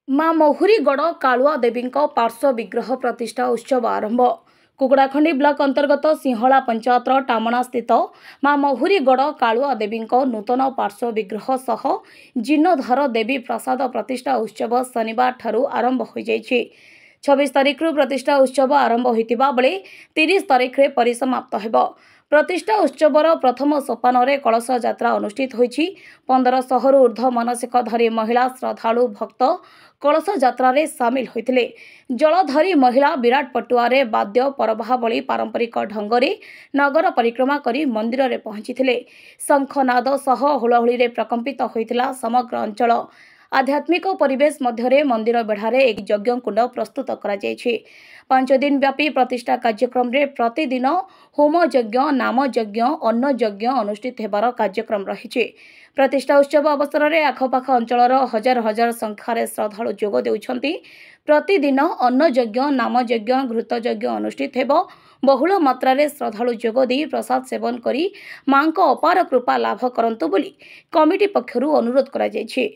माँ महुरीगढ़ कालुआ देवी पार्श्व विग्रह प्रतिष्ठा उत्सव आरंभ। कुकुड़ाखंडी ब्लॉक अंतर्गत सिंहला पंचायत टामणा स्थित माँ महुरीगढ़ कालुआ देवी नूतन पार्श्व विग्रह सह जीर्णोद्धार देवी प्रसाद प्रतिष्ठा उत्सव शनिवार ठारू आरंभ हो जाइछि। 26 तारिख प्रतिष्ठा उत्सव आरंभ होइतिबा बेले 30 तारिख रे परिसमाप्त हेबो। प्रतिष्ठा उत्सवर प्रथम सोपान रे कलश यात्रा अनुष्ठित होइछि। 1500 रु ऊर्ध्व मानसिकधारी महिला श्रद्धालु भक्त कलश यात्रा रे सामिल होइथिले। जलधारी महिला विराट पटुआरे वाद्य परभावली पारंपरिक ढंगरे नगर परिक्रमा करी मंदिर रे पहुंचीथिले। शंखनाद सह हुलहुली रे प्रकंपित होइथिला समग्र अंचल। आध्यात्मिक परिवेश मध्यरे मंदिर बेढ़ारे एक यज्ञ कुंड प्रस्तुत करा जायछि। 5 दिन व्यापी प्रतिष्ठा कार्यक्रम रे प्रतिदिन होम यज्ञ, नाम यज्ञ, अन्न यज्ञ अनुष्ठित हेबार कार्यक्रम रहिछि। प्रतिष्ठा उत्सव अवसर रे आखपाख अंचलर हजार हजार संख्यार श्रद्धालु जोग देउछंती। प्रतिदिन अन्न यज्ञ, नाम यज्ञ, घृत यज्ञ अनुष्ठित हेबो। बहुल मात्रा रे श्रद्धालु जोग दे प्रसाद सेवन करी मां को अपार कृपा लाभ करंतु बोली कमिटी पक्षरु अनुरोध करा जायछि।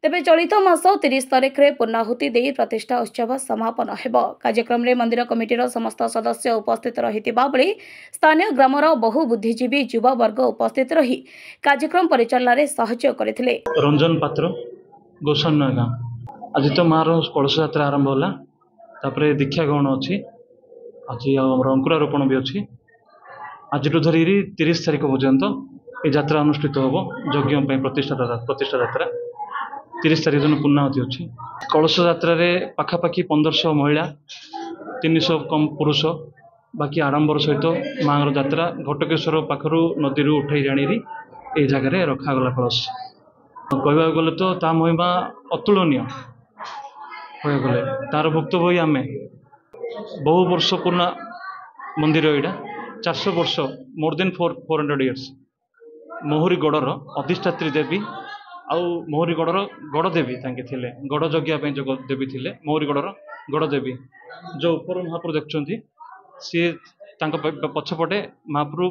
तेबे चलित मास 30 तारिख रे पूर्णाहुति दे प्रतिष्ठा उत्सव समापन हेबो। कार्यक्रम रे मंदिर कमिटीर समस्त सदस्य उपस्थित रहितिबा बेले स्थानीय ग्रामर बहु बुद्धिजीवी युवा वर्ग उपस्थित रही कार्यक्रम परिचालन रे सहयोग करथिले। रंजन पात्र गोसन्ना गाँ आज तो मार कलश यात्रा आरंभ होला। तापरे दीक्षा ग्रहण अच्छी आज अंकुरारोपण भी अच्छी। आज धरी 30 तारिख पर्यंत ये यात्रा अनुष्ठित होब। यज्ञ प्रतिष्ठा यात्रा 30 तारिख दिन पूर्णाहुति अच्छी। कलश यात्रा रे पाखापाखि 1500 महिला 300 कम पुरुष बाकी आडंबर सहित माँ यात्रा घटकेश्वर पाखु नदी उठाई आनी ये जगह रखागला। कलश कहवा गले तो ता महिमा अतुलनीय। कह गले तार भुक्तभोगी आम बहु वर्ष पुराना मंदिर यहाँ 400 वर्ष मोर देन 400 इयर्स महुरीगढ़र अधिष्ठात्री देवी आउ महुरीगढ़र गड़ देवी तांके थिले। गड़ जगिया जो देवी थिले महुरीगढ़र गड़ देवी जो ऊपर महाप्रभु देखुं सी पछपटे महाप्रभु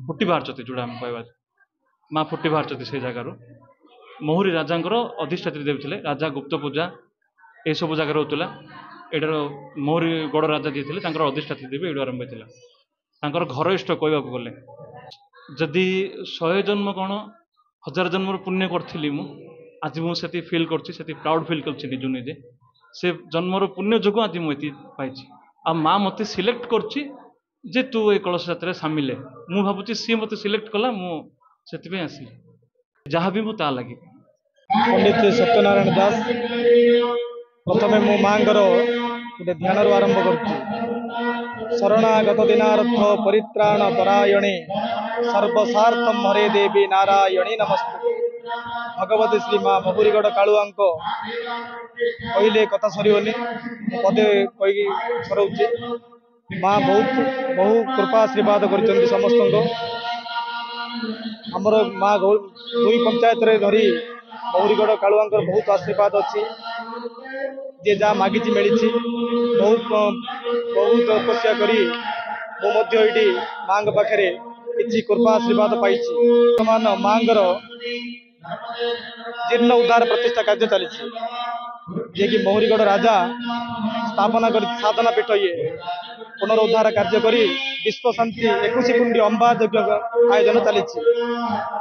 फुटी बाहर जोड़ा आम कह माँ फुटी बाहर से जगार महुरी राजा अधिष्ठात्री देवी थिले। राजा गुप्त पूजा ये सब जगह होता। एटार महुरीगढ़ राजा जी थे अधिष्ठात्री देवी ये आरंभ होता। घर इष्ट कहवा गले जदि 100 जन्म कौन 1000 जन्म पुण्य करी आज मुझे फिल कर प्राउड फिल कर निज निजे से जन्मर पुण्य जो आज मुझे पाई आ माँ मत सिलेक्ट कर तू ये कलश यात्रा सामिल है। मु भावुँ सी मत सिलेक्ट कला मुझे आसली जहाँ भी मुझे लगे। पंडित सत्यनारायण दास प्रथमे मो माँ गोटे ध्यान आरंभ कर शरणागत दिनार्थ परित्राण परायणे सर्वसार्थम हरे देवी नारायणी नमस्ते। भगवती श्री माँ महुरीगढ़ कालुआ कहले कथा सर पदे कही सराउे। माँ बहु कृपा आशीर्वाद कर समस्त आमर माँ 2 पंचायत रे धरी महुरीगढ़ कालुआ बहुत आशीर्वाद अच्छी। जे जहाँ मागी मिली बहुत बहुत तपस्या करी मुझे माँ पाखे किसी कृपा आशीर्वाद पाई। वर्तमान माँ जीर्ण उद्धार प्रतिष्ठा कार्य चली जे कि महुरीगढ़ राजा स्थापना कर साधना पीठ ये पुनरुद्धार कार्य करी विश्व शांति 21 कुंडी अंबा यज्ञ आयोजन चली।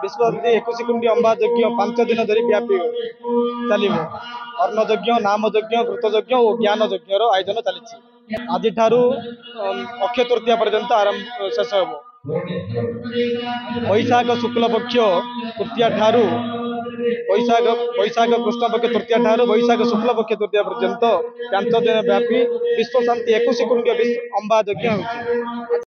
विश्व शांति 21 कुंडी अंबा यज्ञ 5 दिन धरी व्यापी चलो। अर्ण यज्ञ, नाम यज्ञ, घृत यज्ञ और ज्ञान यज्ञ आयोजन चली। आज अक्षय तृतीया पर्यंत आरंभ शेष हो। वैशाख शुक्ल पक्ष तृतीया ठारू वैशाख कृष्ण पक्ष तृतीया ठारू वैशाख शुक्ल पक्ष तृतीया पर्यंत 5 दिन व्यापी विश्व शांति 21 कुंडी अंबा यज्ञ।